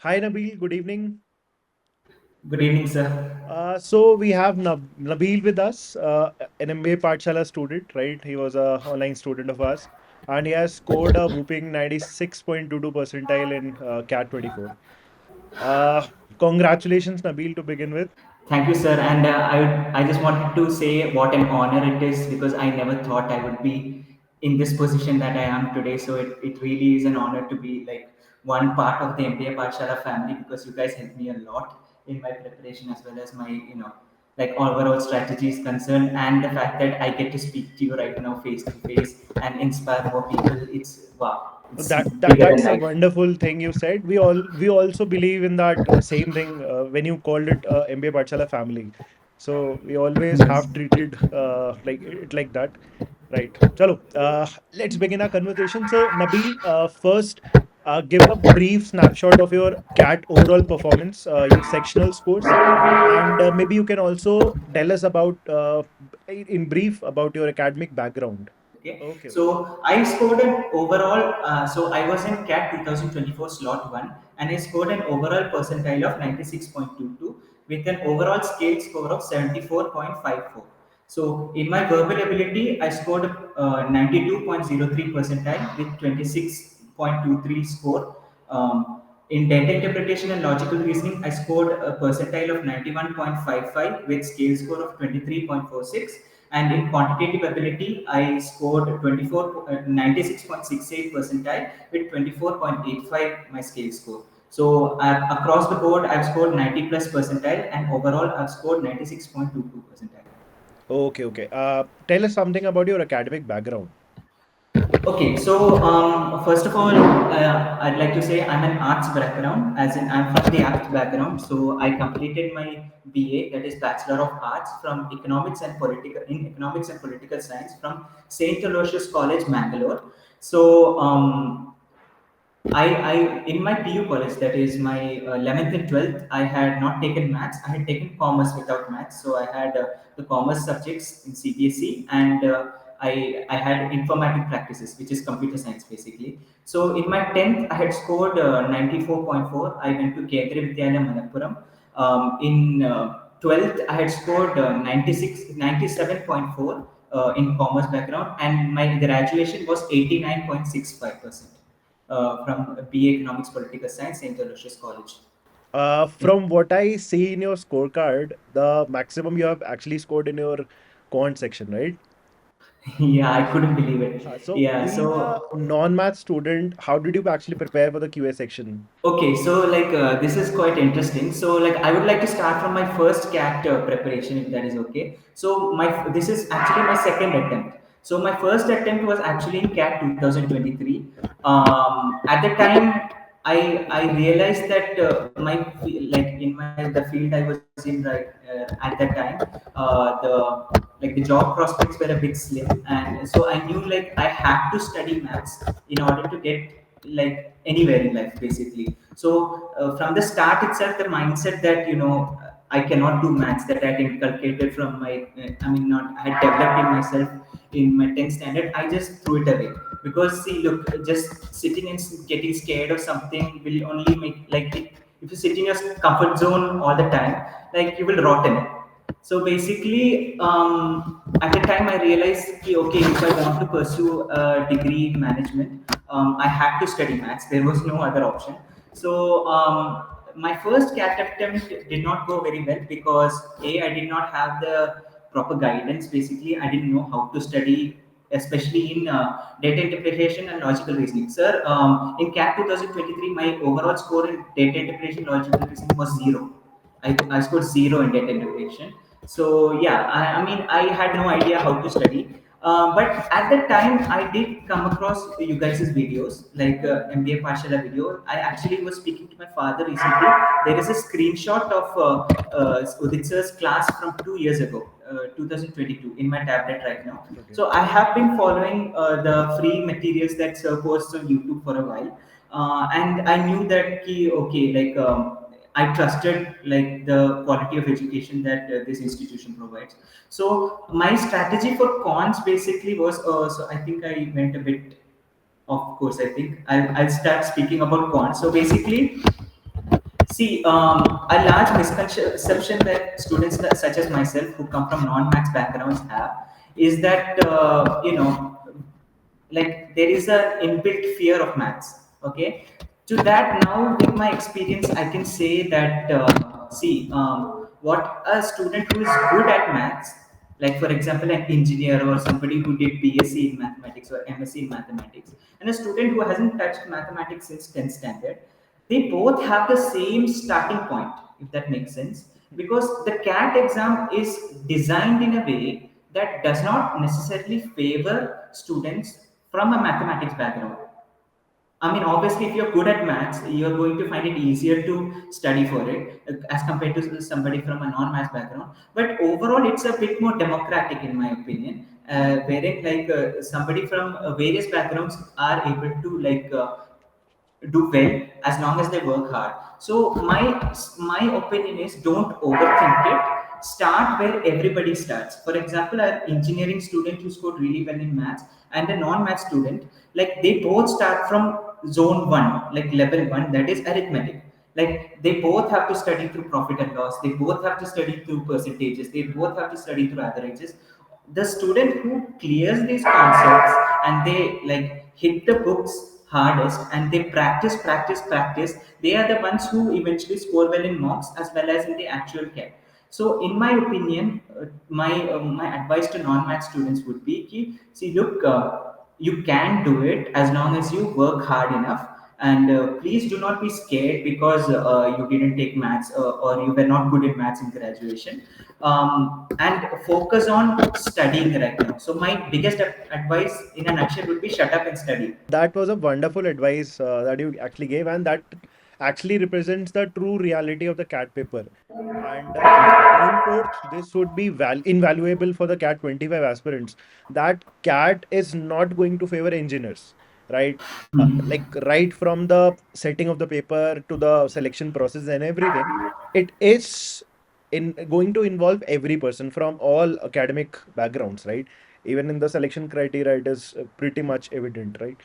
Hi Nabeel, good evening. Good evening, sir. So we have Nabeel with us, an MBA Pathshala student, right? He was a online student of ours, and he has scored a whooping 96.22 percentile in CAT 24. Uh, Congratulations, Nabeel, to begin with. Thank you, sir. And I just wanted to say what an honor it is because I never thought I would be in this position that I am today. So it really is an honor to be like one part of the MBA Pathshala family because you guys helped me a lot in my preparation as well as my, like overall strategy is concerned. And the fact that I get to speak to you right now face to face and inspire more people, it's wow, it's bigger than That's a life. wonderful thing you said. We also believe in that same thing when you called it MBA Pathshala family. So we always Yes. have treated like that. Right. Chalo, let's begin our conversation. So, Nabeel, first, give a brief snapshot of your CAT overall performance, your sectional scores, and maybe you can also tell us about, in brief, about your academic background. Okay, Okay, okay. so I scored an overall. So I was in CAT 2024 slot one, and I scored an overall percentile of 96.22 with an overall scale score of 74.54. So in my verbal ability, I scored 92.03 percentile with 26.23 score. In data interpretation and logical reasoning, I scored a percentile of 91.55 with scale score of 23.46. And in quantitative ability, I scored 96.68 percentile with 24.85 my scale score. So across the board, I've scored 90 plus percentile, and overall, I've scored 96.22 percentile. Okay, okay. Tell us something about your academic background. Okay, so first of all, I'd like to say I'm an arts background, as in I'm from the arts background. So I completed my BA, that is Bachelor of Arts, from Economics and Political Science from Saint Aloysius College, Mangalore. So in my PU college, that is my 11th and 12th, I had not taken maths. I had taken commerce without maths. So I had the commerce subjects in CBSE, and I had informatic practices, which is computer science basically. So in my 10th, I had scored 94.4. I went to Kendriya Vidyalaya Malappuram. In 12th, I had scored 97.4 in commerce background, and my graduation was 89.65% from BA Economics Political Science, St. Aloysius College. From what I see in your scorecard, the maximum you have actually scored in your quant section, right? Yeah, I couldn't believe it. So, Yeah, being a so non-math student, how did you actually prepare for the QA section? okay, so like this is quite interesting. So like I would like to start from my first CAT preparation, if that is okay. So my this is actually my second attempt. So my first attempt was actually in CAT 2023. At the time, I realized that like in my the field I was in right at that time, the job prospects were a bit slim, and so I knew like I had to study maths in order to get like anywhere in life basically. So from the start itself, the mindset that I cannot do maths that I had inculcated from my I mean not I had developed in myself in my 10th standard, I just threw it away. Because see, look, just sitting and getting scared of something will only make like if you sit in your comfort zone all the time, like you will rot in it. So basically, at the time I realized, ki, okay, if I want to pursue a degree in management, I had to study maths. There was no other option. So my first CAT attempt did not go very well because I did not have the proper guidance. Basically, I didn't know how to study, especially in data interpretation and logical reasoning. Sir, in CAT 2023, my overall score in data interpretation logical reasoning was zero. I scored zero in data interpretation. So yeah, I mean I had no idea how to study. But at that time, I did come across you guys' videos, like MBA Pathshala video. I actually was speaking to my father recently. There is a screenshot of Udit sir's class from 2 years ago, 2022, in my tablet right now. Okay. So I have been following the free materials that sir posts on YouTube for a while, and I knew that okay, like. I trusted like the quality of education that this institution provides. So my strategy for cons basically was so I think I went a bit off course. I think I'll start speaking about cons. So basically, See, a large misconception that students such as myself who come from non-maths backgrounds have is that like there is a inbuilt fear of maths. Okay, to that now with my experience, I can say that see, what a student who is good at maths, like for example, an engineer or somebody who did BSc in mathematics or MSc in mathematics, and a student who hasn't touched mathematics since 10th standard, they both have the same starting point, if that makes sense, because the cat exam is designed in a way that does not necessarily favor students from a mathematics background. I mean, obviously, if you're good at maths, you're going to find it easier to study for it as compared to somebody from a non-maths background. But overall, it's a bit more democratic, in my opinion, wherein like somebody from various backgrounds are able to like do well as long as they work hard. So my opinion is, don't overthink it. Start where everybody starts. For example, an engineering student who scored really well in maths and a non-math student, like they both start from zone one, like level one, that is arithmetic. Like they both have to study through profit and loss, they both have to study through percentages, they both have to study through averages. The student who clears these concepts and they like hit the books hardest and they practice, they are the ones who eventually score well in mocks as well as in the actual cat. So in my opinion, my advice to non-math students would be ki, see, look, you can do it as long as you work hard enough, and please do not be scared because you didn't take maths or you were not good in maths in graduation, and focus on studying right now. So my biggest advice in a nutshell would be, shut up and study. That was a wonderful advice that you actually gave, and that actually represents the true reality of the CAT paper. And going forth, this would be invaluable for the CAT 25 aspirants. That CAT is not going to favor engineers, right? Like right from the setting of the paper to the selection process and everything, it is in going to involve every person from all academic backgrounds, right? Even in the selection criteria, it is pretty much evident, right?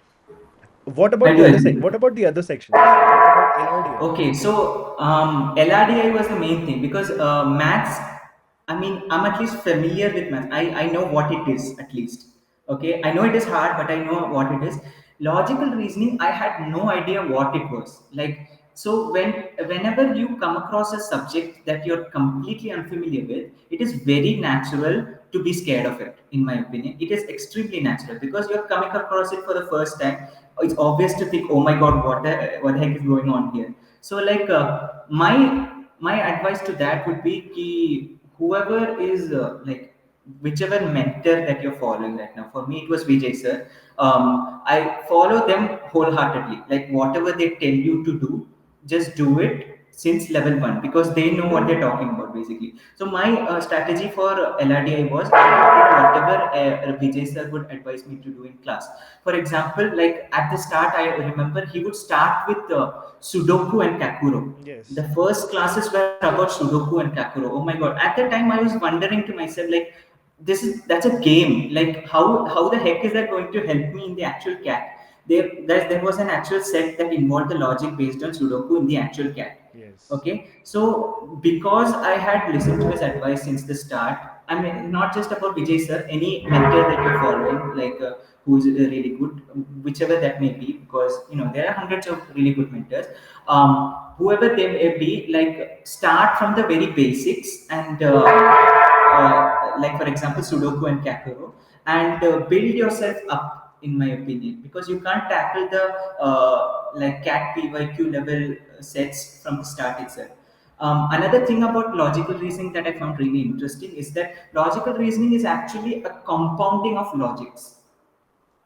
I do agree. What about the other sections? What about LRDI? Okay, so LRDI was the main thing because maths, I mean, I'm at least familiar with maths. I know what it is at least. Okay, I know it is hard, but I know what it is. Logical reasoning, I had no idea what it was. Like, so whenever you come across a subject that you're completely unfamiliar with, it is very natural to be scared of it. In my opinion, it is extremely natural because you're coming across it for the first time. It's obvious to think, oh my god, what the heck is going on here. So like my advice to that would be ki, whoever is like whichever mentor that you're following right now. For me it was Vijay sir. I follow them wholeheartedly, like whatever they tell you to do, just do it since level 1 because they know what they're talking about basically. So my strategy for LRDI was, I would do whatever Vijay sir would advise me to do in class. For example, like at the start, I remember he would start with Sudoku and Kakuro. The Yes. first classes were about Sudoku and Kakuro. Oh my god! At the time, I was wondering to myself, like, that's a game. Like, how the heck is that going to help me in the actual cat? There was an actual set that involved the logic based on Sudoku in the actual cat. Yes. Okay, so because I had listened to his advice since the start, I mean, not just about Vijay sir, any mentor that you're following, like who is really good, whichever that may be, because there are hundreds of really good mentors. Whoever they may be, like start from the very basics and like for example Sudoku and Kakuro, and build yourself up. In my opinion, because you can't tackle the like cat PYQ level sets from the start itself. Another thing about logical reasoning that I found really interesting is that logical reasoning is actually a compounding of logics.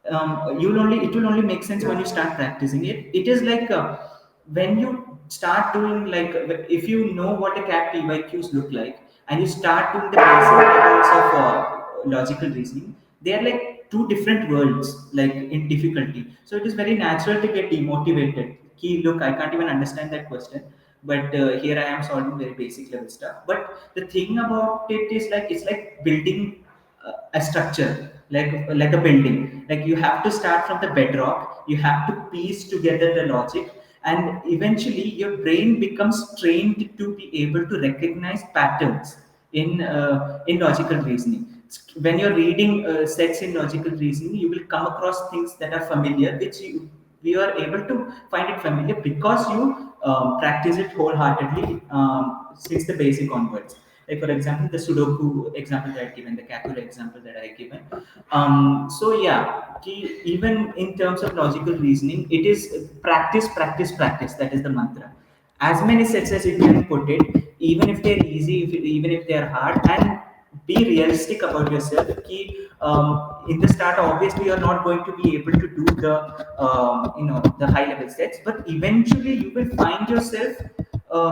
It will only make sense when you start practicing it. It is like when you start doing, like if you know what a cat PYQs look like and you start doing the basic levels of logical reasoning, they are like two different worlds, like in difficulty. So it is very natural to get demotivated. Key, look, I can't even understand that question, but here I am solving very basic level stuff. But the thing about it is, like it's like building a structure, like a building. Like you have to start from the bedrock, you have to piece together the logic, and eventually your brain becomes trained to be able to recognize patterns in logical reasoning. When you're reading sets in logical reasoning, you will come across things that are familiar, which you are able to find it familiar because you practice it wholeheartedly since the basic onwards. Like for example, the Sudoku example that I given, the calculus example that I given. So yeah, even in terms of logical reasoning, it is practice, practice, practice. That is the mantra. As many sets as you can put it, even if they're easy, even if they're hard, and be realistic about yourself. In the start, obviously, you're not going to be able to do the high level sets, but eventually, you will find yourself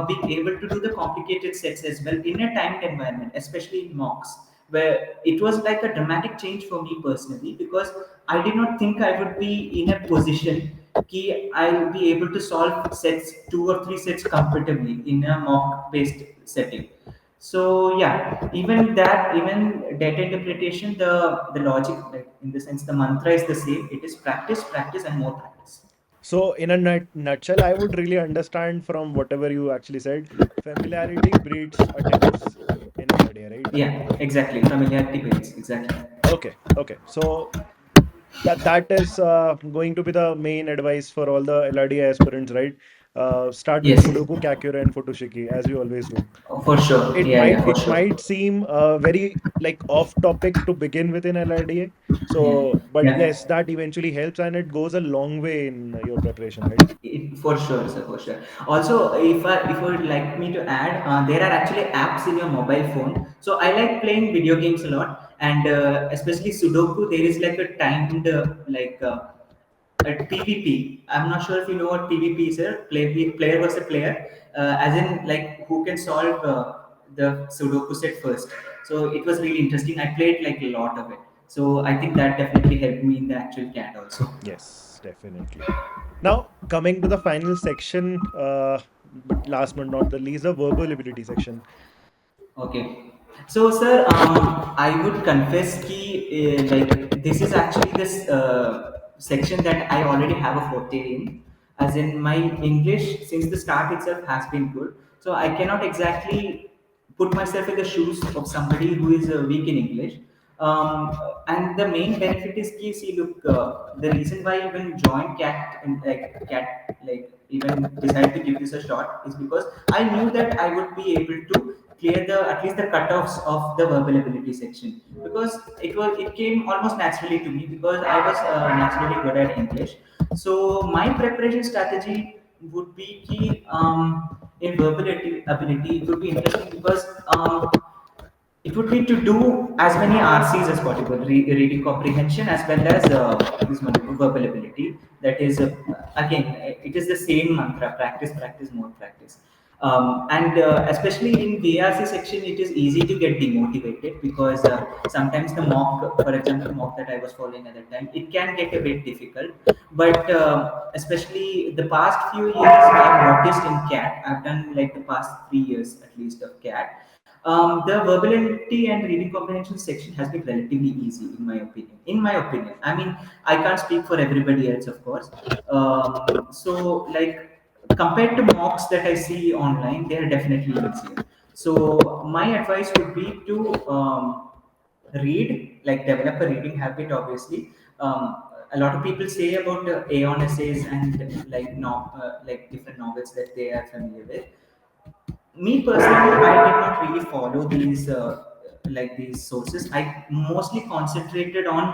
being able to do the complicated sets as well in a timed environment, especially in mocks, where it was like a dramatic change for me personally, because I did not think I would be in a position I'll be able to solve sets, 2 or 3 sets comfortably in a mock based setting. So yeah, even data interpretation, the logic, like in the sense the mantra is the same. It is practice, practice, and more practice. So, in a nutshell, I would really understand from whatever you actually said, familiarity breeds attempts in LRDI, right? Yeah, exactly. Familiarity builds. Exactly. Okay. So that is going to be the main advice for all the LRDI aspirants, right? Start with Yes, Sudoku, Kakure, and Futoshiki, as we always do. for sure. It Yeah, might yeah, for it sure. might seem very like off topic to begin with in LRDA. Yeah, So, but yeah. yes, that eventually helps and it goes a long way in your preparation, right? For sure, sir, for sure. Also, if you would like me to add, there are actually apps in your mobile phone. So I like playing video games a lot, and especially Sudoku. There is like a timed at PvP. I'm not sure if you know what PvP is, sir. Player versus player, as in like who can solve the Sudoku set first. So it was really interesting. I played like a lot of it. So I think that definitely helped me in the actual cat also. Yes, definitely. Now, coming to the final section, but last but not the least, the verbal ability section. Okay. So, sir, I would confess ki like this is actually this section that I already have a forte in, as in my English since the start itself has been good. So I cannot exactly put myself in the shoes of somebody who is weak in English. And the main benefit is ki, see, look, the reason why I even joined cat and like even decided to give this a shot is because I knew that I would be able to clear the at least the cutoffs of the verbal ability section, because it came almost naturally to me because I was naturally good at English. So my preparation strategy would be key in verbal ability. It would be interesting because it would be to do as many RCs as possible, reading comprehension as well as this one verbal ability. That is again, it is the same mantra: practice, practice, more practice. And especially in VRC section, it is easy to get demotivated because sometimes the mock, for example, mock that I was following at that time, it can get a bit difficult. But especially the past few years, I've noticed in CAT, I've done like the past 3 years at least of CAT. The verbal and reading comprehension section has been relatively easy, in my opinion. In my opinion, I mean, I can't speak for everybody else, of course. So, like compared to mocks that I see online, they are definitely easier. So, my advice would be to read, like develop a reading habit. Obviously, a lot of people say about Aeon essays and like no, like different novels that they are familiar with. Me personally, I did not really follow these sources. I mostly concentrated on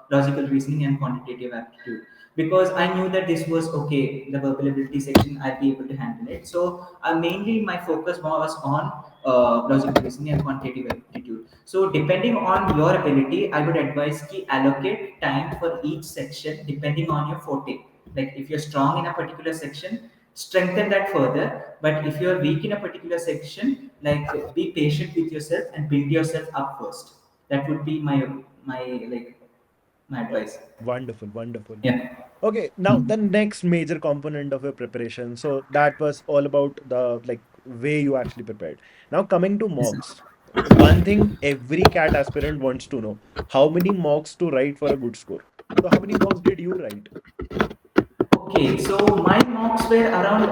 logical reasoning and quantitative aptitude, because I knew that this was okay, the verbal ability section I'd be able to handle it. So mainly my focus was on logical reasoning and quantitative aptitude. So depending on your ability, I would advise to allocate time for each section depending on your forte. Like if you're strong in a particular section, strengthen that further. But if you're weak in a particular section, like be patient with yourself and build yourself up first. That would be my like my advice. Wonderful, wonderful. Yeah. Okay, now the next major component of your preparation. So that was all about the like way you actually prepared. Now coming to Yes, sir. mocks. One thing every cat aspirant wants to know, how many mocks to write for a good score. So how many mocks did you write? Okay, so my mocks were around.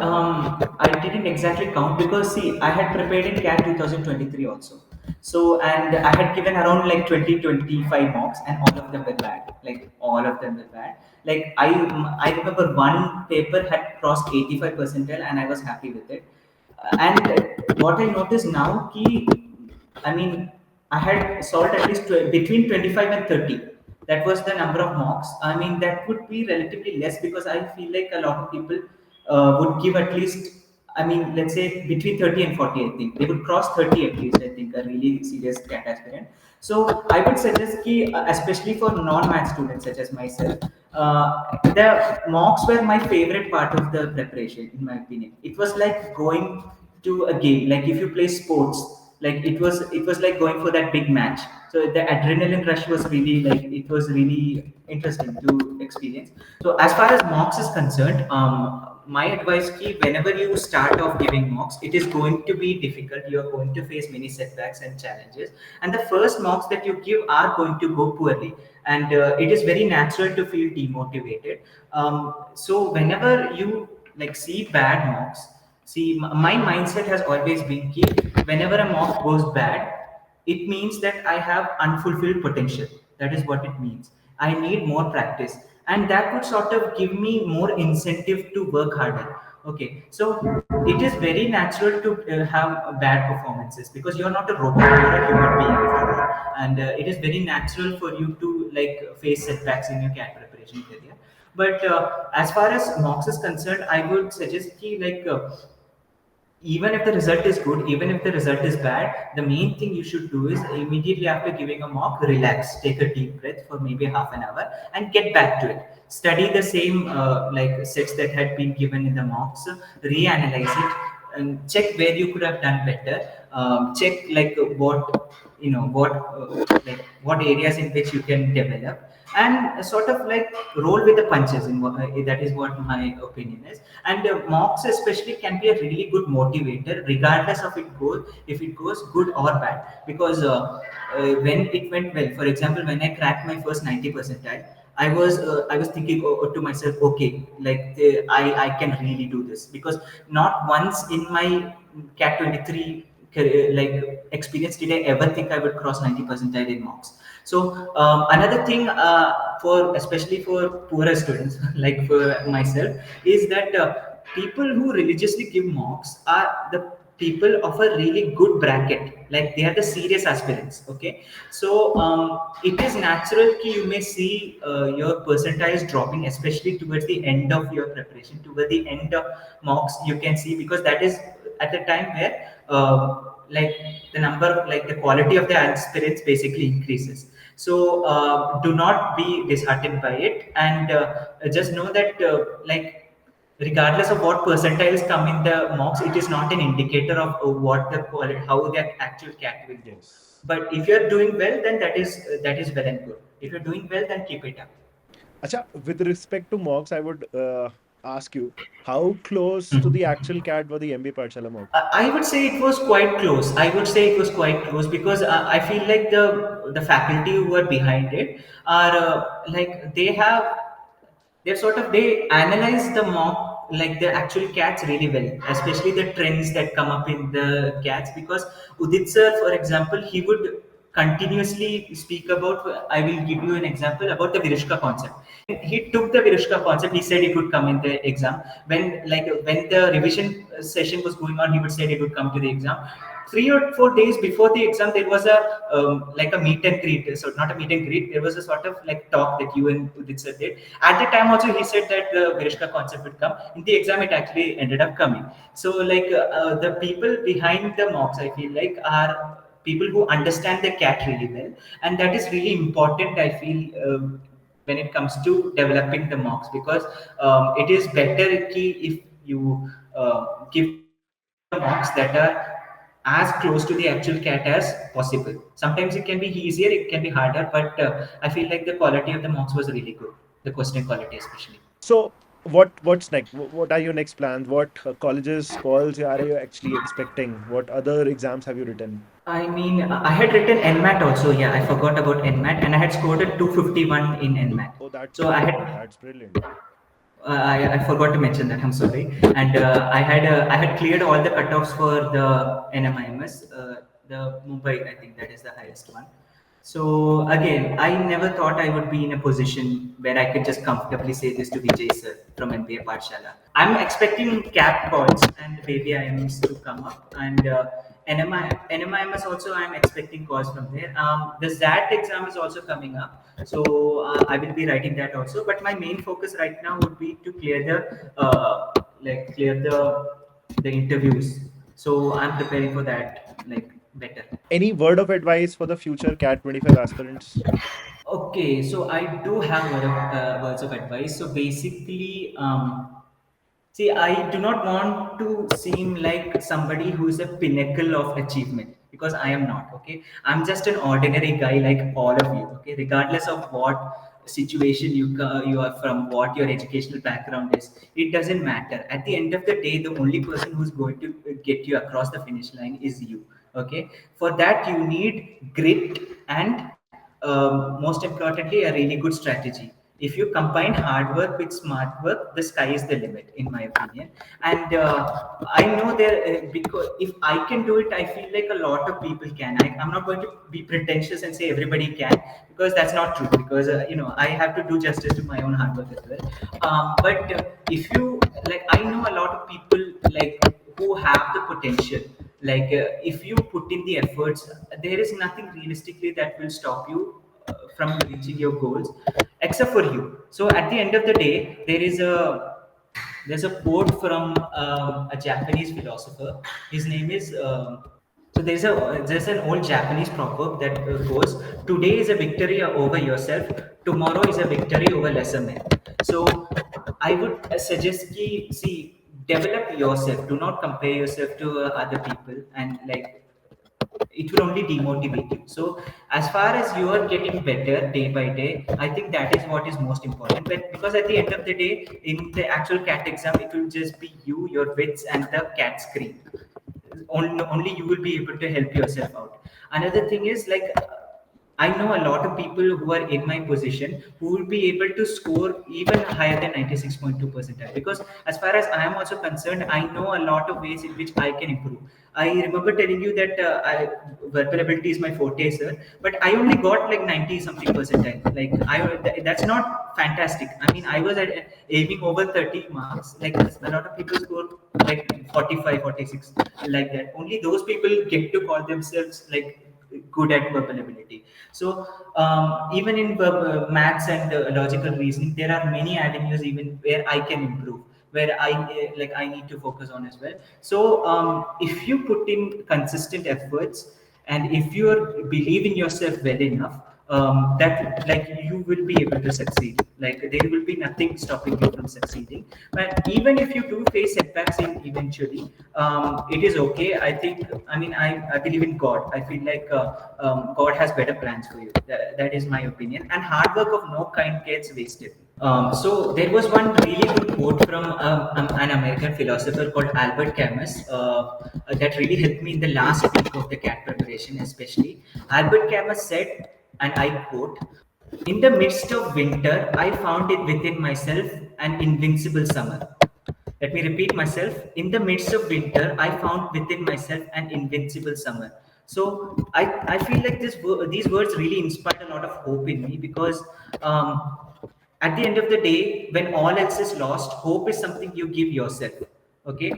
I didn't exactly count because see, I had prepared in CAT 2023 also. So and I had given around like 20 25 mocks, and all of them were bad. Like all of them were bad. Like I remember one paper had crossed 85 percentile, and I was happy with it. And what I noticed now, I mean, I had solved at least between 25 and 30. That was the number of mocks. I mean, that would be relatively less because I feel like a lot of people would give at least, I mean, let's say between 30 and 40, I think. They would cross 30 at least, I think, a really serious CAT aspirant. So I would suggest, especially for non-math students such as myself, the mocks were my favorite part of the preparation, in my opinion. It was like going to a game. Like if you play sports, like it was like going for that big match. So the adrenaline rush was really like it was really interesting to experience. So as far as mocks is concerned, my advice key, whenever you start off giving mocks, it is going to be difficult. You are going to face many setbacks and challenges, and the first mocks that you give are going to go poorly, and it is very natural to feel demotivated. So whenever you like see bad mocks, see, my mindset has always been key. Whenever a mock goes bad, it means that I have unfulfilled potential. That is what it means. I need more practice, and that would sort of give me more incentive to work harder. Okay, so it is very natural to have bad performances because you're not a robot, you're a human being after all, and it is very natural for you to like face setbacks in your CAT preparation career. But as far as mocks is concerned, I would suggest ki, like even if the result is good, even if the result is bad, the main thing you should do is immediately after giving a mock, relax, take a deep breath for maybe half an hour, and get back to it. Study the same like sets that had been given in the mocks, reanalyze it, and check where you could have done better. Check like what areas in which you can develop, and sort of like roll with the punches. That is what my opinion is. And mocks especially can be a really good motivator, regardless of it goes if it goes good or bad. Because when it went well, for example, when I cracked my first 90 percentile, I was thinking to myself, okay, like I can really do this, because not once in my cat 23 like experience did I ever think I would cross 90 percentile in mocks. So another thing for especially for poorer students like for myself is that people who religiously give mocks are the people of a really good bracket, like they are the serious aspirants. Okay, so it is natural that you may see your percentiles dropping, especially towards the end of your preparation, toward the end of mocks you can see, because that is at the time where like the number, like the quality of the aspirants basically increases. So do not be disheartened by it, and just know that like regardless of what percentiles come in the mocks, it is not an indicator of what the quality, how their actual cat will go. Yes. But if you're doing well, then that is well and good. If you're doing well, then keep it up. Acha, with respect to mocks, I would ask you how close to the Mhm. actual CAT were the MBA Pathshala mocks? I would say it was quite close. I would say it was quite close because I feel like the faculty who are behind it are like they're sort of they analyze the mock, like the actual cats really well, especially the trends that come up in the cats. Because Udit sir, for example, he would continuously speak about. I will give you an example about the Virishka concept. He took the Virushka concept. He said it would come in the exam. When the revision session was going on, he would say it would come to the exam. 3 or 4 days before the exam, there was a like a meet and greet. So not a meet and greet. There was a sort of like talk that you and Udit sir did. At the time, also he said that the Virushka concept would come. In the exam, it actually ended up coming. So like the people behind the mocks, I feel like are people who understand the cat really well, and that is really important. I feel. When it comes to developing the mocks, because it is better if you give the mocks that are as close to the actual cat as possible. Sometimes it can be easier, it can be harder, but I feel like the quality of the mocks was really good, the question quality especially. So, what's next? What are your next plans? What colleges, calls are you actually expecting? What other exams have you written? I mean, I had written NMAT also. Yeah, I forgot about NMAT, and I had scored a 251 in NMAT. Oh, that's So I brilliant. had That's brilliant. I forgot to mention that. I'm sorry. And I had cleared all the cutoffs for the NMIMS, the Mumbai. I think that is the highest one. So again, I never thought I would be in a position where I could just comfortably say this to Vijay sir from MBA Pathshala. I'm expecting cap calls and baby IMs to come up, and NMIMS also I'm expecting calls from there. The ZAT exam is also coming up, so I will be writing that also. But my main focus right now would be to clear the interviews. So I'm preparing for that like better. Any word of advice for the future CAT 25 aspirants? Okay, so I do have words of advice. So basically, see, I do not want to seem like somebody who is a pinnacle of achievement because I am not. Okay, I'm just an ordinary guy like all of you. Okay, regardless of what situation you are from, what your educational background is, it doesn't matter. At the end of the day, the only person who's going to get you across the finish line is you. Okay, for that you need grit and most importantly, a really good strategy. If you combine hard work with smart work, the sky is the limit, in my opinion. And I know there because if I can do it, I feel like a lot of people can. I'm not going to be pretentious and say everybody can because that's not true. Because I have to do justice to my own hard work as well. But if you like, I know a lot of people like who have the potential if you put in the efforts, there is nothing realistically that will stop you from reaching your goals except for you. So at the end of the day, there's a quote from a Japanese philosopher. His name is so there's an old Japanese proverb that goes, "Today is a victory over yourself. Tomorrow is a victory over lesser men." So I would suggest ki see develop yourself. Do not compare yourself to other people, and like it will only demotivate you. So as far as you are getting better day by day, I think that is what is most important. But because at the end of the day, in the actual cat exam, it will just be you, your wits, and the cat screen. Only you will be able to help yourself out. Another thing is like I know a lot of people who are in my position who will be able to score even higher than 96.2 percentile. Because as far as I am also concerned, I know a lot of ways in which I can improve. I remember telling you that verbal ability is my forte, sir, but I only got like 90 something percentile. That's not fantastic. I mean, I was aiming over 30 marks. Like a lot of people score like 45, 46, like that. Only those people get to call themselves like good at verbal ability. So even in maths and logical reasoning, there are many avenues even where I can improve, where I need to focus on as well. So if you put in consistent efforts and if you believe in yourself well enough, that like you will be able to succeed. Like there will be nothing stopping you from succeeding. But even if you do face setbacks in eventually, it is okay. I think. I mean, I believe in God. I feel like God has better plans for you. That is my opinion. And hard work of no kind gets wasted. So there was one really good quote from an American philosopher called Albert Camus that really helped me in the last week of the CAT preparation, especially. Albert Camus said, and I quote, "In the midst of winter, I found it within myself an invincible summer." Let me repeat myself. In the midst of winter, I found within myself an invincible summer. So I feel like these words really inspired a lot of hope in me because at the end of the day, when all else is lost, hope is something you give yourself. Okay,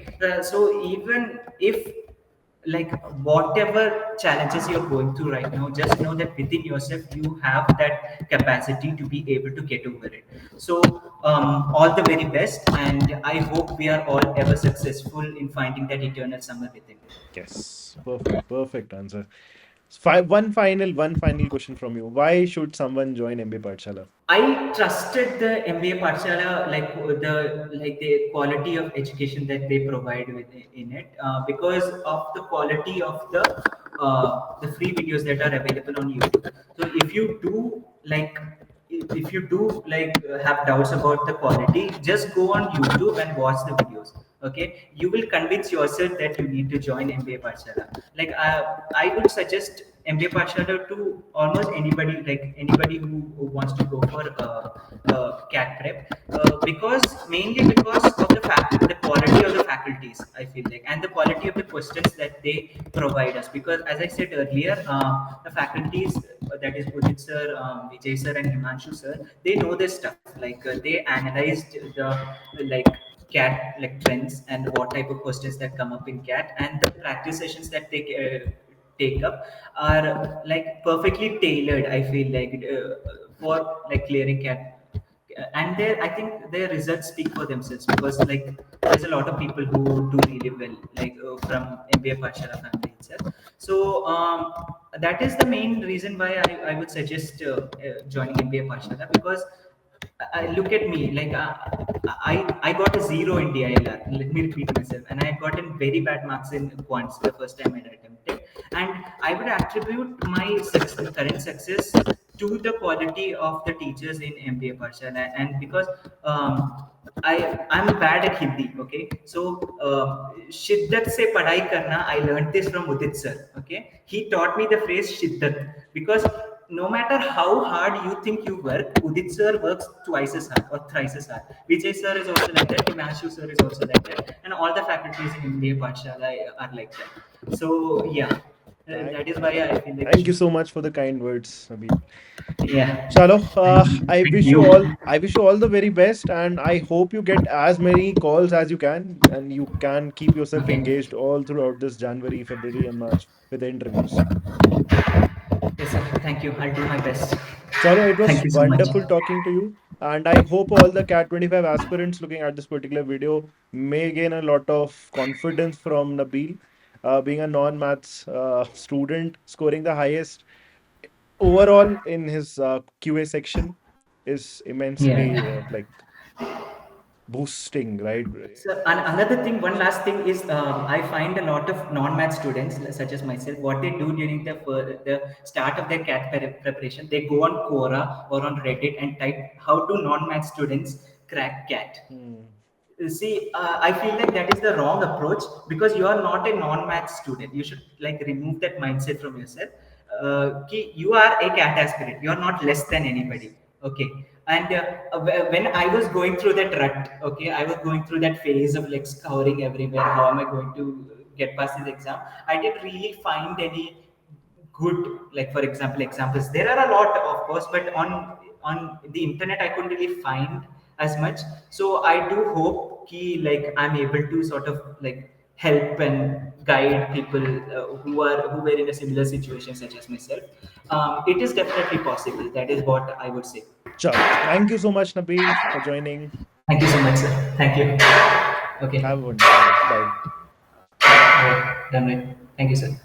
so even if like whatever challenges you're going through right now, just know that within yourself you have that capacity to be able to get over it. So all the very best, and I hope we are all ever successful in finding that eternal summer within. Yes, perfect, perfect answer. One final question from you. Why should someone join MBA Pathshala? I trusted the MBA Pathshala, like the quality of education that they provide in it, because of the quality of the free videos that are available on YouTube. So if you do have doubts about the quality, just go on YouTube and watch the videos. Okay, you will convince yourself that you need to join MBA Pathshala. I would suggest MBA Pathshala to almost anybody, like anybody who wants to go for CAT prep, because mainly because of the quality of the faculties, I feel like, and the quality of the questions that they provide us. Because as I said earlier, the faculties, that is Udit sir, Vijay sir, and Himanshu sir, they know this stuff. Like they analyzed the like CAT like trends and what type of questions that come up in CAT, and the practice sessions that they take up are like perfectly tailored. I feel like for like clearing CAT, and their, I think their results speak for themselves, because like there's a lot of people who do really well, like from MBA Pathshala family itself. So that is the main reason why I would suggest joining MBA Pathshala, because I look at me like I got a zero in DILR. Let me repeat myself, and I had gotten very bad marks in quants the first time I attempted, and I would attribute my current success to the quality of the teachers in MBA Pathshala, and because I'm bad at Hindi. Okay, so shiddat se padhai karna, I learned this from Udit sir. Okay, he taught me the phrase shiddat, because no matter how hard you think you work, Udit sir works twice as hard or thrice as hard. Vijay sir is also like that. Himanshu sir is also like that, and all the faculties in MBA Pathshala are like that. So yeah, Thank, that is why I feel like you thank you should. so much for the kind words, Nabeel. Yeah, Chalo, I thank wish you you. all, I wish you all the very best, and I hope you get as many calls as you can, and you can keep yourself Okay. engaged all throughout this January, February, and March with the interviews. Yes, sir. Thank you. I'll do my best. Chalo, it Thank was you so much. wonderful talking to you, and I hope all the CAT 25 aspirants looking at this particular video may gain a lot of confidence from Nabeel, being a non-maths student, scoring the highest overall in his QA section is immensely Yeah. like boosting, right? So another thing, one last thing is, I find a lot of non-math students, such as myself, what they do during the start of their CAT preparation, they go on Quora or on Reddit and type how do non-math students crack CAT. Hmm. See, I feel like that is the wrong approach, because you are not a non-math student. You should like remove that mindset from yourself. You are a CAT aspirant. You are not less than anybody. Okay. And when I was going through that rut, okay, I was going through that phase of like scouring everywhere. How am I going to get past this exam? I didn't really find any good, like for example, examples. There are a lot, of course, but on the internet I couldn't really find as much. So I do hope ki like I'm able to sort of like help and guide people who were in a similar situation such as myself. It is definitely possible. That is what I would say. Chalo. Thank you so much, Nabeel, for joining. Thank you so much, sir. Thank you. Okay. Have a wonderful day. Bye. All right. Done, right. Thank you, sir.